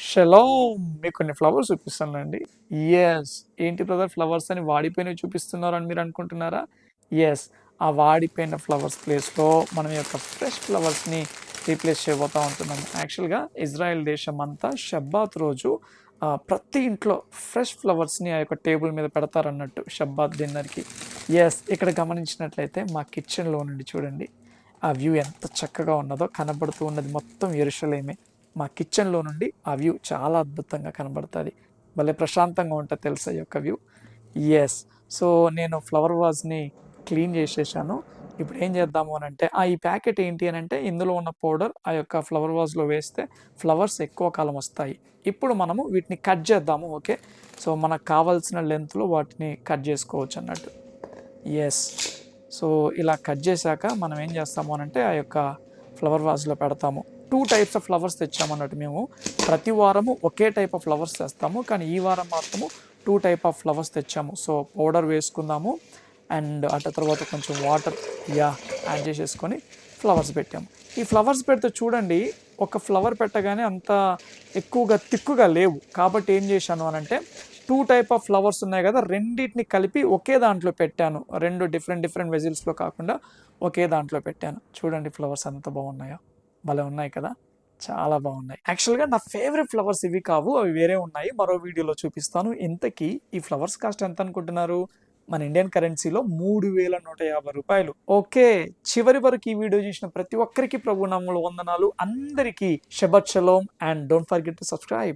Shalom మీకు కొన్ని flowers చూపిస్తానండి. యెస్. ఏంటి బ్రదర్ ఫ్లవర్స్ అని వాడిపోయినవి చూపిస్తున్నారు అని మీరు అనుకుంటున్నారా? యెస్. ఆ వాడిపోయిన ఫ్లవర్స్ ప్లేస్‌లో మనం ఈ యొక్క ఫ్రెష్ ఫ్లవర్స్‌ని రీప్లేస్ చేయబోతా ఉంటున్నాము. యాక్చువల్‌గా ఇజ్రాయెల్ దేశం అంతా షబ్బాత్ రోజు ప్రతి ఇంట్లో ఫ్రెష్ ఫ్లవర్స్‌ని ఆ యొక్క టేబుల్ మీద పెడతారన్నట్టు షబ్బాత్ డిన్నర్‌కి. యెస్. ఇక్కడ గమనించినట్లయితే మా కిచెన్‌లో నుండి చూడండి. ఆ వ్యూ ఎంత చక్కగా ఉన్నదో కనబడుతూ ఉన్నది మొత్తం యెరూషలేమే. మా కిచెన్‌లో నుండి ఆ వ్యూ చాలా అద్భుతంగా కనబడతది. భలే ప్రశాంతంగా ఉంటది తెలుసా ఈ యొక్క వ్యూ. యెస్. సో, నేను ఫ్లవర్ వాజ్‌ని క్లీన్ జేసేశాను. ఇప్పుడేం చేద్దాము అనంటే ఈ ప్యాకెట్ ఏంటి అనంటే ఇందులో ఉన్న పౌడర్ ఆ యొక్క ఫ్లవర్ వాజ్‌లో వేస్తే ఫ్లవర్స్ ఎక్కువ కాలం వస్తాయి. ఇప్పుడు మనము వీటిని కట్ చేద్దాము. ఓకే. సో, మనకు కావాల్సిన లెంగ్త్‌లో వాటిని కట్ జేసుకోవచ్చన్నట్టు. యెస్. సో, ఇలా కట్ చేశాక మనం ఏం చేస్తాము అనంటే ఆ యొక్క ఫ్లవర్ వాజ్‌లో పెడతాము. 2 టైప్స్ ఆఫ్ ఫ్లవర్స్ తెచ్చామన్నట్టు మేము. ప్రతి వారము ఒకే టైప్ ఆఫ్ ఫ్లవర్స్ తెస్తాము. కానీ ఈ వారం మాత్రము 2 టైప్ ఆఫ్ ఫ్లవర్స్ తెచ్చాము. సో, పౌడర్ వేసుకుందాము అండ్ అటు తర్వాత కొంచెం వాటర్ యాడ్ చేసేసుకొని ఫ్లవర్స్ పెట్టాము. ఈ ఫ్లవర్స్ పెడితే చూడండి ఒక ఫ్లవర్ పెట్టగానే అంత ఎక్కువగా తిక్కుగా లేవు. కాబట్టి ఏం చేశాను అనంటే 2 టైప్ ఆఫ్ ఫ్లవర్స్ ఉన్నాయి గదా! రెండిటిని కలిపి ఒకే దాంట్లో పెట్టాను. 2 డిఫరెంట్ వెజిల్స్‌లో కాకుండా ఒకే దాంట్లో పెట్టాను. చూడండి ఫ్లవర్స్ ఎంత బాగున్నాయో. భలే ఉన్నాయి కదా! చాలా బాగున్నాయి. యాక్చువల్‌గా నా ఫేవరెట్ ఫ్లవర్స్ ఇవి కావు. అవి వేరే ఉన్నాయి. మరో వీడియోలో చూపిస్తాను. ఇంతకీ ఈ ఫ్లవర్స్ కాస్ట్ ఎంత అనుకుంటున్నారు? మన ఇండియన్ కరెన్సీలో రూ. 3150. ఓకే. చివరి వరకు ఈ వీడియో చూసిన ప్రతి ఒక్కరికి ప్రభు నామములో వందనాలు. అందరికీ Shabbat shalom and don't forget to subscribe.